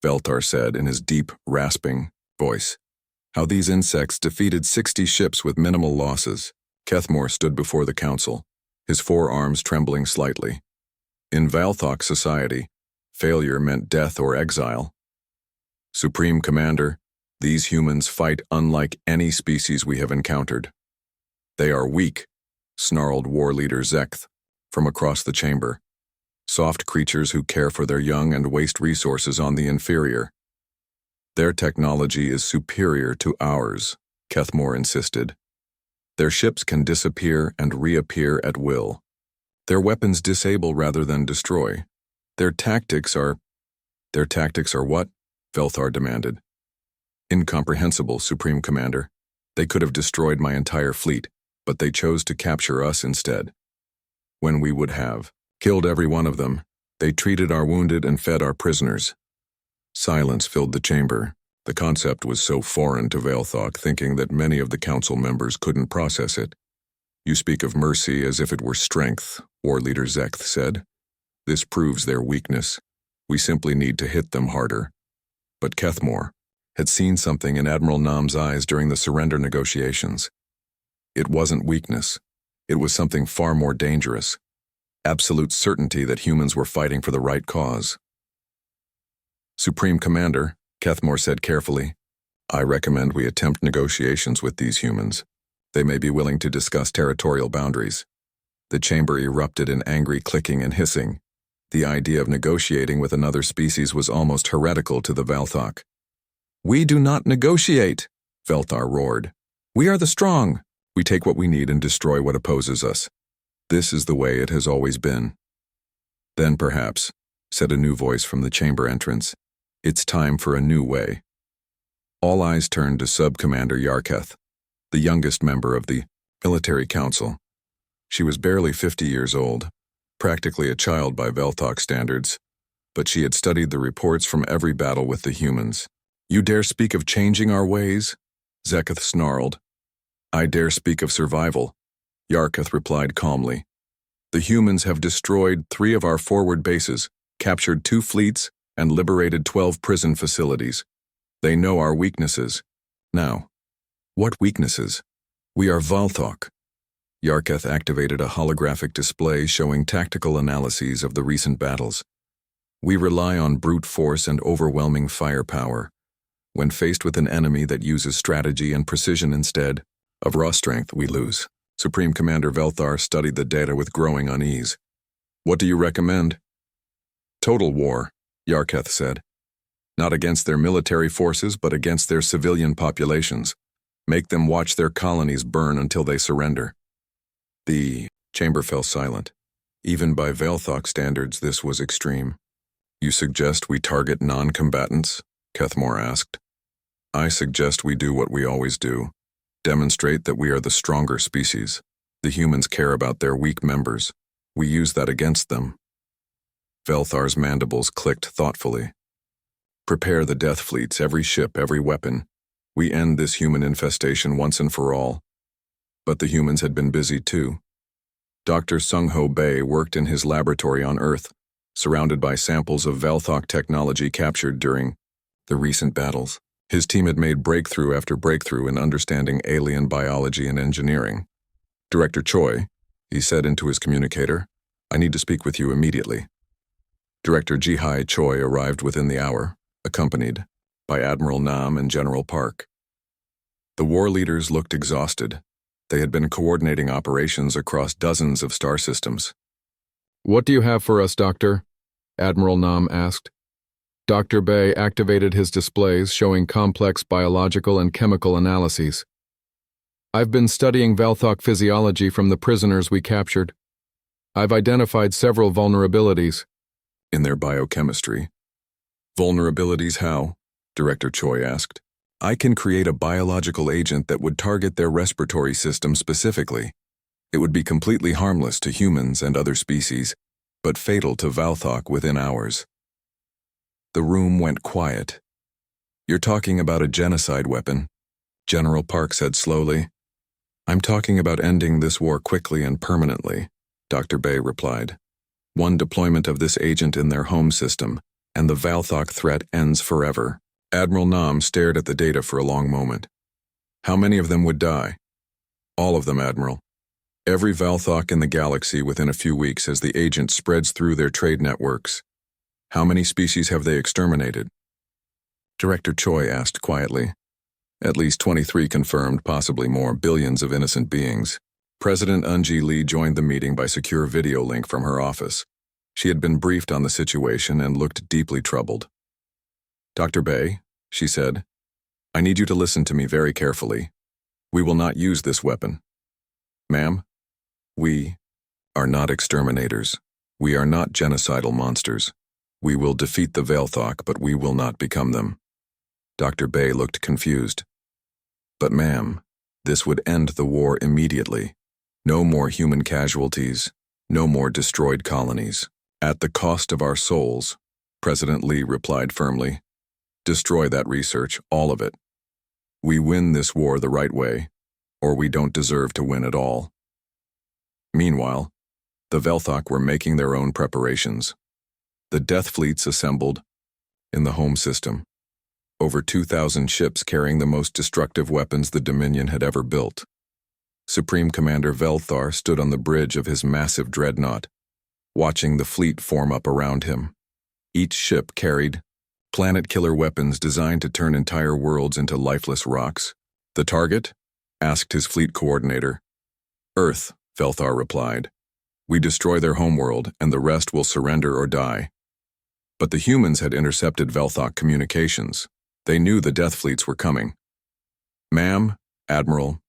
Veltar said in his deep, rasping voice, how these insects defeated 60 ships with minimal losses. Kethmore stood before the council, his forearms trembling slightly. In Valthok society, failure meant death or exile. Supreme Commander, these humans fight unlike any species we have encountered. They are weak, snarled war leader Zekth from across the chamber. Soft creatures who care for their young and waste resources on the inferior. Their technology is superior to ours, Kethmore insisted. Their ships can disappear and reappear at will. Their weapons disable rather than destroy. Their tactics are what? Velthar demanded. Incomprehensible, Supreme Commander. They could have destroyed my entire fleet, but they chose to capture us instead. When we would have killed every one of them, they treated our wounded and fed our prisoners. Silence filled the chamber. The concept was so foreign to Velthok, thinking that many of the council members couldn't process it. You speak of mercy as if it were strength, War Leader Zekth said. This proves their weakness. We simply need to hit them harder. But Kethmore had seen something in Admiral Nam's eyes during the surrender negotiations. It wasn't weakness. It was something far more dangerous. Absolute certainty that humans were fighting for the right cause. Supreme Commander, Kethmore said carefully, I recommend we attempt negotiations with these humans. They may be willing to discuss territorial boundaries. The chamber erupted in angry clicking and hissing. The idea of negotiating with another species was almost heretical to the Valthok. We do not negotiate, Velthar roared. We are the strong. We take what we need and destroy what opposes us. This is the way it has always been. Then perhaps, said a new voice from the chamber entrance, it's time for a new way. All eyes turned to Sub-Commander Yarketh, the youngest member of the military council. She was barely 50 years old, practically a child by Velthok standards, but she had studied the reports from every battle with the humans. You dare speak of changing our ways? Zeketh snarled. I dare speak of survival, Yarketh replied calmly. The humans have destroyed 3 of our forward bases, captured 2 fleets, and liberated 12 prison facilities. They know our weaknesses. Now, what weaknesses? We are Valthok. Yarketh activated a holographic display showing tactical analyses of the recent battles. We rely on brute force and overwhelming firepower. When faced with an enemy that uses strategy and precision instead of raw strength, we lose. Supreme Commander Velthar studied the data with growing unease. What do you recommend? Total war, Yarketh said. Not against their military forces, but against their civilian populations. Make them watch their colonies burn until they surrender. The chamber fell silent. Even by Velthok standards, this was extreme. You suggest we target non-combatants? Kethmore asked. I suggest we do what we always do. Demonstrate that we are the stronger species. The humans care about their weak members. We use that against them. Velthar's mandibles clicked thoughtfully. Prepare the death fleets, every ship, every weapon. We end this human infestation once and for all. But the humans had been busy too. Dr. Sung-Ho Bae worked in his laboratory on Earth, surrounded by samples of Velthok technology captured during the recent battles. His team had made breakthrough after breakthrough in understanding alien biology and engineering. Director Choi, he said into his communicator, I need to speak with you immediately. Director Ji-hai Choi arrived within the hour, accompanied by Admiral Nam and General Park. The war leaders looked exhausted. They had been coordinating operations across dozens of star systems. What do you have for us, Doctor? Admiral Nam asked. Dr. Bae activated his displays showing complex biological and chemical analyses. I've been studying Velthok physiology from the prisoners we captured. I've identified several vulnerabilities. In their biochemistry. Vulnerabilities how? Director Choi asked. I can create a biological agent that would target their respiratory system specifically. It would be completely harmless to humans and other species, but fatal to Velthok within hours. The room went quiet. You're talking about a genocide weapon, General Park said slowly. I'm talking about ending this war quickly and permanently, Dr. Bae replied. One deployment of this agent in their home system, and the Velthok threat ends forever. Admiral Nam stared at the data for a long moment. How many of them would die? All of them, Admiral. Every Velthok in the galaxy within a few weeks as the agent spreads through their trade networks. How many species have they exterminated? Director Choi asked quietly. At least 23 confirmed, possibly more, billions of innocent beings. President Eun-ji Lee joined the meeting by secure video link from her office. She had been briefed on the situation and looked deeply troubled. Dr. Bae, she said, I need you to listen to me very carefully. We will not use this weapon. Ma'am, we are not exterminators. We are not genocidal monsters. We will defeat the Velthok, but we will not become them. Dr. Bae looked confused. But ma'am, this would end the war immediately. No more human casualties, no more destroyed colonies. At the cost of our souls, President Lee replied firmly. Destroy that research, all of it. We win this war the right way, or we don't deserve to win at all. Meanwhile, the Velthok were making their own preparations. The death fleets assembled in the home system. Over 2,000 ships carrying the most destructive weapons the Dominion had ever built. Supreme Commander Velthar stood on the bridge of his massive dreadnought, watching the fleet form up around him. Each ship carried planet-killer weapons designed to turn entire worlds into lifeless rocks. The target? Asked his fleet coordinator. Earth, Velthar replied. We destroy their homeworld, and the rest will surrender or die. But the humans had intercepted Velthok communications. They knew the death fleets were coming. Ma'am, Admiral,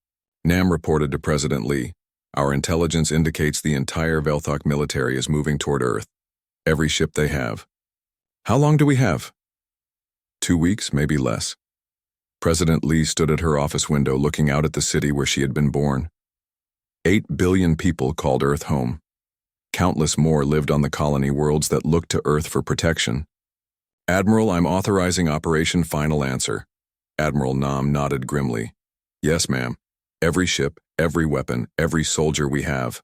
Nam reported to President Lee. Our intelligence indicates the entire Velthok military is moving toward Earth. Every ship they have. How long do we have? 2 weeks, maybe less. President Lee stood at her office window looking out at the city where she had been born. 8 billion people called Earth home. Countless more lived on the colony worlds that looked to Earth for protection. Admiral, I'm authorizing Operation Final Answer. Admiral Nam nodded grimly. Yes, ma'am. Every ship, every weapon, every soldier we have.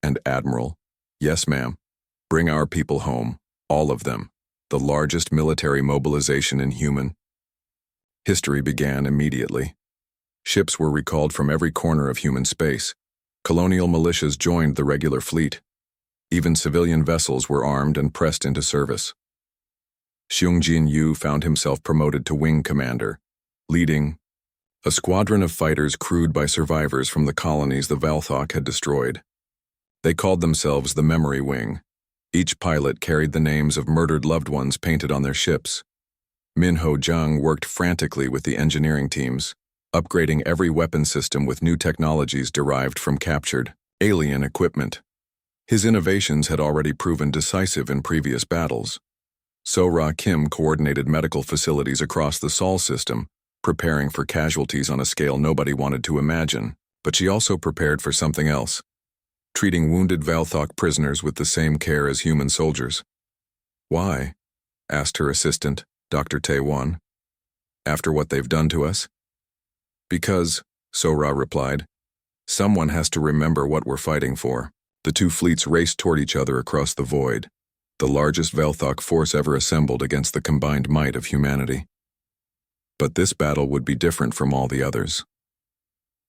And Admiral, yes, ma'am. Bring our people home, all of them. The largest military mobilization in human history began immediately. Ships were recalled from every corner of human space. Colonial militias joined the regular fleet. Even civilian vessels were armed and pressed into service. Xiong-Jin Yu found himself promoted to wing commander, leading a squadron of fighters crewed by survivors from the colonies the Velthok had destroyed. They called themselves the Memory Wing. Each pilot carried the names of murdered loved ones painted on their ships. Min-Ho Jung worked frantically with the engineering teams, upgrading every weapon system with new technologies derived from captured alien equipment. His innovations had already proven decisive in previous battles. So-Ra Kim coordinated medical facilities across the Sol system, preparing for casualties on a scale nobody wanted to imagine, but she also prepared for something else. Treating wounded Velthok prisoners with the same care as human soldiers. Why? Asked her assistant, Dr. Taewon. After what they've done to us? Because, Sora replied, someone has to remember what we're fighting for. The two fleets raced toward each other across the void, the largest Velthok force ever assembled against the combined might of humanity. But this battle would be different from all the others.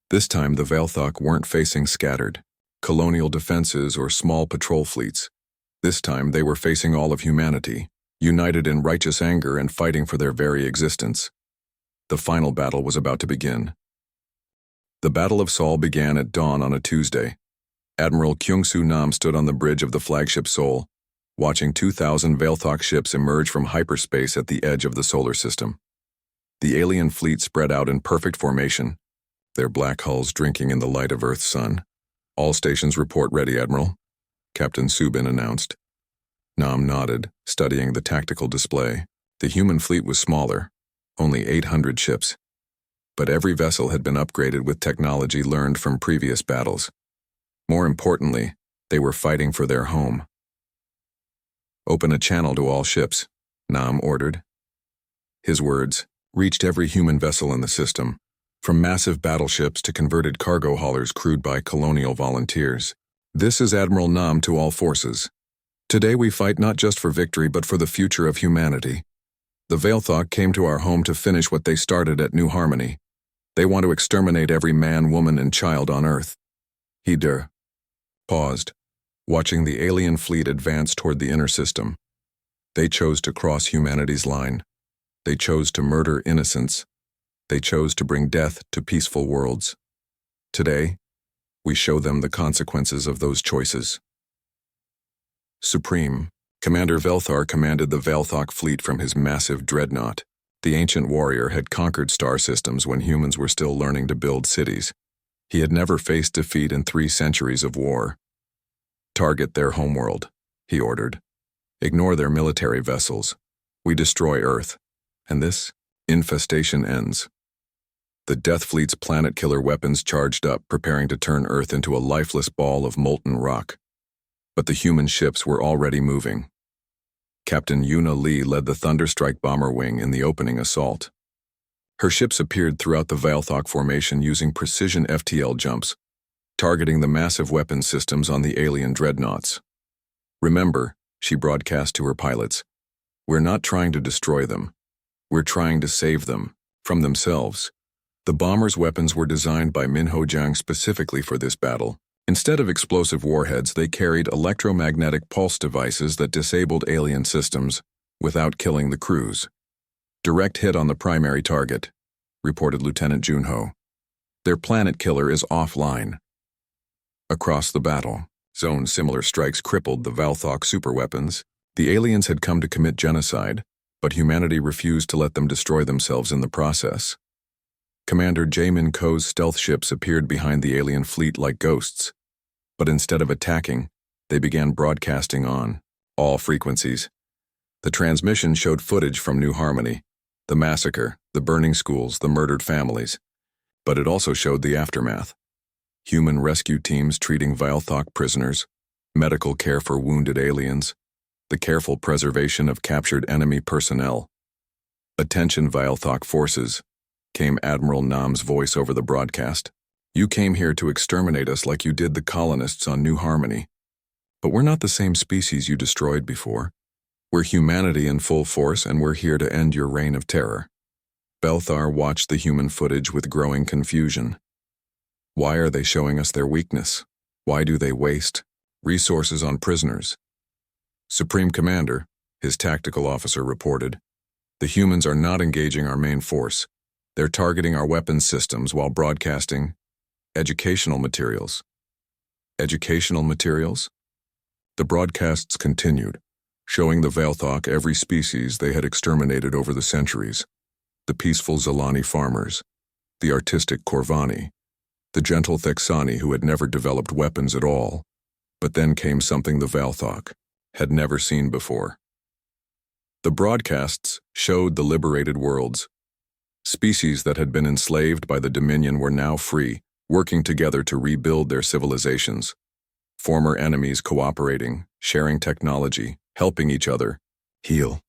This time the Velthok weren't facing scattered, colonial defenses or small patrol fleets. This time they were facing all of humanity, united in righteous anger and fighting for their very existence. The final battle was about to begin. The Battle of Seoul began at dawn on a Tuesday. Admiral Kyung-Soo Nam stood on the bridge of the flagship Seoul, watching 2,000 Velthok ships emerge from hyperspace at the edge of the solar system. The alien fleet spread out in perfect formation, their black hulls drinking in the light of Earth's sun. All stations report ready, Admiral, Captain Subin announced. Nam nodded, studying the tactical display. The human fleet was smaller, only 800 ships. But every vessel had been upgraded with technology learned from previous battles. More importantly, they were fighting for their home. Open a channel to all ships, Nam ordered. His words reached every human vessel in the system, from massive battleships to converted cargo haulers crewed by colonial volunteers. This is Admiral Nam to all forces. Today we fight not just for victory but for the future of humanity. The Velthok came to our home to finish what they started at New Harmony. They want to exterminate every man, woman, and child on Earth. He paused, watching the alien fleet advance toward the inner system. They chose to cross humanity's line. They chose to murder innocents. They chose to bring death to peaceful worlds. Today, we show them the consequences of those choices. Supreme, Commander Velthar commanded the Velthok fleet from his massive dreadnought. The ancient warrior had conquered star systems when humans were still learning to build cities. He had never faced defeat in 3 centuries of war. Target their homeworld, he ordered. Ignore their military vessels. We destroy Earth, and this infestation ends. The Death Fleet's planet-killer weapons charged up, preparing to turn Earth into a lifeless ball of molten rock. But the human ships were already moving. Captain Yuna Lee led the Thunderstrike bomber wing in the opening assault. Her ships appeared throughout the Velthok formation using precision FTL jumps, targeting the massive weapon systems on the alien dreadnoughts. Remember, she broadcast to her pilots, we're not trying to destroy them. We're trying to save them from themselves. The bombers' weapons were designed by Min Ho-jang specifically for this battle. Instead of explosive warheads, they carried electromagnetic pulse devices that disabled alien systems without killing the crews. Direct hit on the primary target, reported Lieutenant Junho. Their planet killer is offline. Across the battle zone, similar strikes crippled the Velthok superweapons. The aliens had come to commit genocide, but humanity refused to let them destroy themselves in the process. Commander Jaemin Ko's stealth ships appeared behind the alien fleet like ghosts, but instead of attacking, they began broadcasting on all frequencies. The transmission showed footage from New Harmony, the massacre, the burning schools, the murdered families, but it also showed the aftermath. Human rescue teams treating Velthok prisoners, medical care for wounded aliens, the careful preservation of captured enemy personnel. Attention Velthok forces, came Admiral Nam's voice over the broadcast. You came here to exterminate us like you did the colonists on New Harmony. But we're not the same species you destroyed before. We're humanity in full force, and we're here to end your reign of terror. Velthar watched the human footage with growing confusion. Why are they showing us their weakness? Why do they waste resources on prisoners? Supreme Commander, his tactical officer reported, the humans are not engaging our main force. They're targeting our weapons systems while broadcasting educational materials. Educational materials? The broadcasts continued, showing the Velthok every species they had exterminated over the centuries. The peaceful Zalani farmers, the artistic Korvani, the gentle Thexani who had never developed weapons at all. But then came something the Velthok had never seen before. The broadcasts showed the liberated worlds. Species that had been enslaved by the Dominion were now free, working together to rebuild their civilizations. Former enemies cooperating, sharing technology, helping each other. Heal.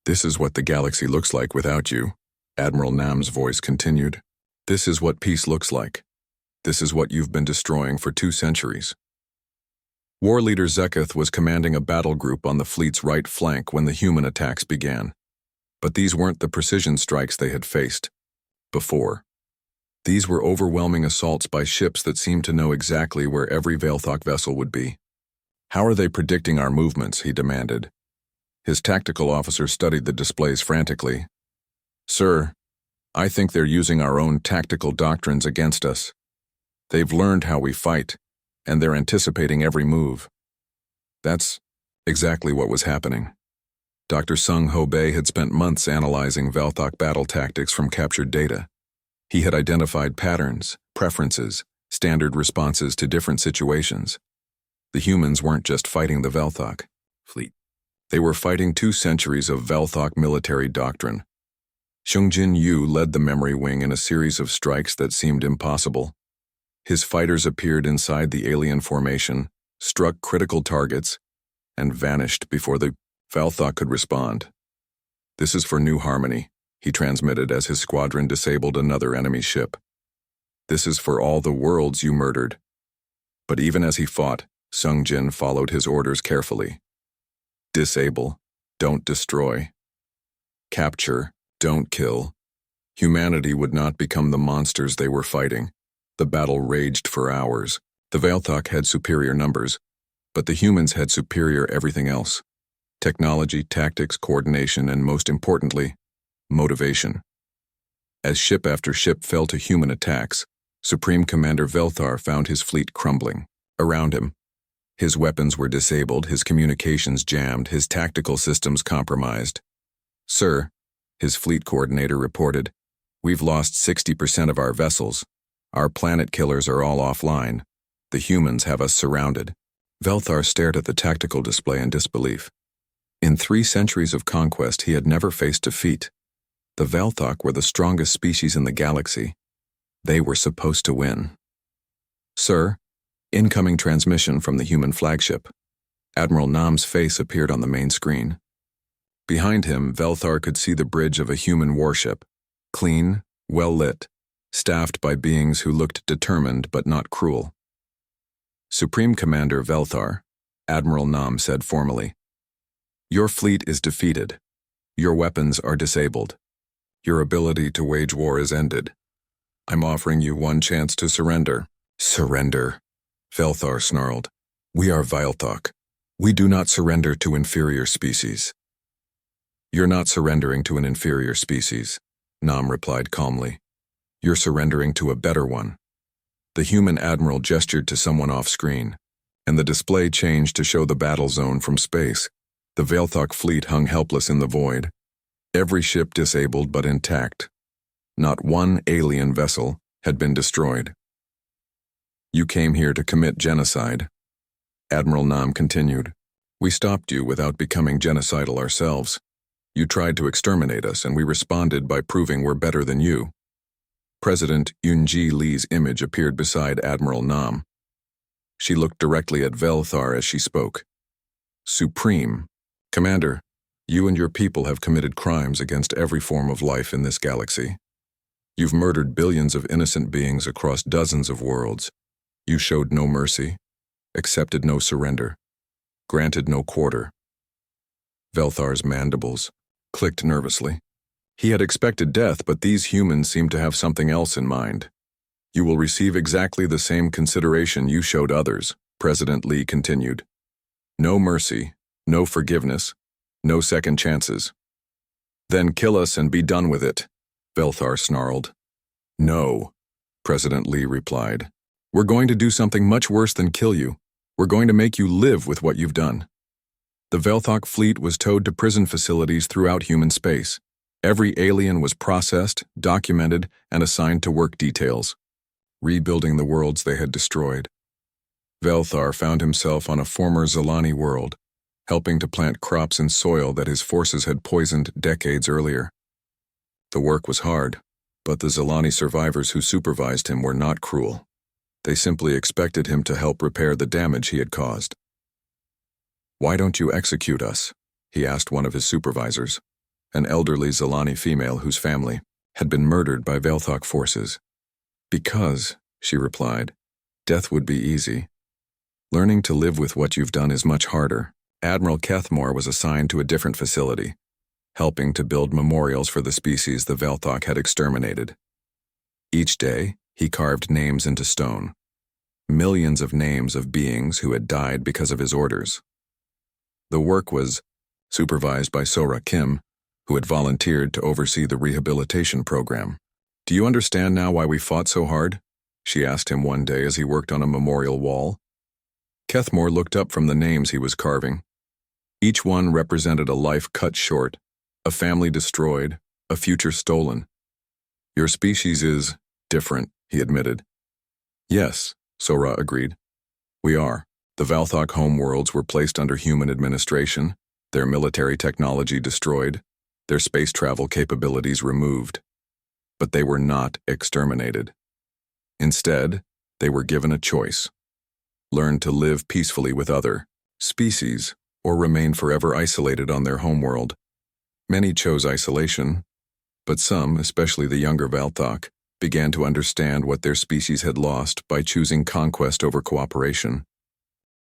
This is what the galaxy looks like without you, Admiral Nam's voice continued. This is what peace looks like. This is what you've been destroying for 2 centuries. War leader Zeketh was commanding a battle group on the fleet's right flank when the human attacks began. But these weren't the precision strikes they had faced before. These were overwhelming assaults by ships that seemed to know exactly where every Veilthok vessel would be. How are they predicting our movements? He demanded. His tactical officer studied the displays frantically. Sir, I think they're using our own tactical doctrines against us. They've learned how we fight, and they're anticipating every move. That's exactly what was happening. Dr. Sung Ho Bei had spent months analyzing Veilthok battle tactics from captured data. He had identified patterns, preferences, standard responses to different situations. The humans weren't just fighting the Veilthok fleet. They were fighting 2 centuries of Veilthok military doctrine. Xungjin Yu led the memory wing in a series of strikes that seemed impossible. His fighters appeared inside the alien formation, struck critical targets, and vanished before the Veilthok could respond. This is for New Harmony, he transmitted as his squadron disabled another enemy ship. This is for all the worlds you murdered. But even as he fought, Sung Jin followed his orders carefully. Disable, don't destroy. Capture, don't kill. Humanity would not become the monsters they were fighting. The battle raged for hours. The Veilthok had superior numbers, but the humans had superior everything else. Technology, tactics, coordination, and most importantly, motivation. As ship after ship fell to human attacks, Supreme Commander Velthar found his fleet crumbling. Around him, his weapons were disabled, his communications jammed, his tactical systems compromised. Sir, his fleet coordinator reported, we've lost 60% of our vessels. Our planet killers are all offline. The humans have us surrounded. Velthar stared at the tactical display in disbelief. In 3 centuries of conquest, he had never faced defeat. The Veilthok were the strongest species in the galaxy. They were supposed to win. Sir, incoming transmission from the human flagship. Admiral Nam's face appeared on the main screen. Behind him, Velthar could see the bridge of a human warship, clean, well-lit, staffed by beings who looked determined but not cruel. Supreme Commander Velthar, Admiral Nam said formally, your fleet is defeated. Your weapons are disabled. Your ability to wage war is ended. I'm offering you one chance to surrender. Surrender, Velthar snarled. We are Veilthok. We do not surrender to inferior species. You're not surrendering to an inferior species, Nam replied calmly. You're surrendering to a better one. The human admiral gestured to someone off-screen, and the display changed to show the battle zone from space. The Veilthok fleet hung helpless in the void. Every ship disabled but intact. Not one alien vessel had been destroyed. You came here to commit genocide. Admiral Nam continued. We stopped you without becoming genocidal ourselves. You tried to exterminate us, and we responded by proving we're better than you. President Yunji Li's image appeared beside Admiral Nam. She looked directly at Velthar as she spoke. Supreme. Commander, you and your people have committed crimes against every form of life in this galaxy. You've murdered billions of innocent beings across dozens of worlds. You showed no mercy, accepted no surrender, granted no quarter. Velthar's mandibles clicked nervously. He had expected death, but these humans seemed to have something else in mind. You will receive exactly the same consideration you showed others, President Li continued. No mercy, no forgiveness, no second chances. Then kill us and be done with it, Velthar snarled. No, President Li replied. We're going to do something much worse than kill you. We're going to make you live with what you've done. The Veilthok fleet was towed to prison facilities throughout human space. Every alien was processed, documented, and assigned to work details, rebuilding the worlds they had destroyed. Velthar found himself on a former Zalani world, helping to plant crops in soil that his forces had poisoned decades earlier. The work was hard, but the Zalani survivors who supervised him were not cruel. They simply expected him to help repair the damage he had caused. Why don't you execute us? he asked one of his supervisors, an elderly Zalani female whose family had been murdered by Velthok forces. Because, she replied, death would be easy. Learning to live with what you've done is much harder. Admiral Kethmore was assigned to a different facility, helping to build memorials for the species the Velthok had exterminated. Each day, he carved names into stone. Millions of names of beings who had died because of his orders. The work was supervised by Sora Kim, who had volunteered to oversee the rehabilitation program. "Do you understand now why we fought so hard?" she asked him one day as he worked on a memorial wall. Kethmore looked up from the names he was carving. Each one represented a life cut short, a family destroyed, a future stolen. "Your species is different," he admitted. "Yes," Sora agreed. "We are. The Velthok homeworlds were placed under human administration, their military technology destroyed, their space travel capabilities removed. But they were not exterminated. Instead, they were given a choice. Learn to live peacefully with other species or remain forever isolated on their homeworld. Many chose isolation, but some, especially the younger Velthok, began to understand what their species had lost by choosing conquest over cooperation.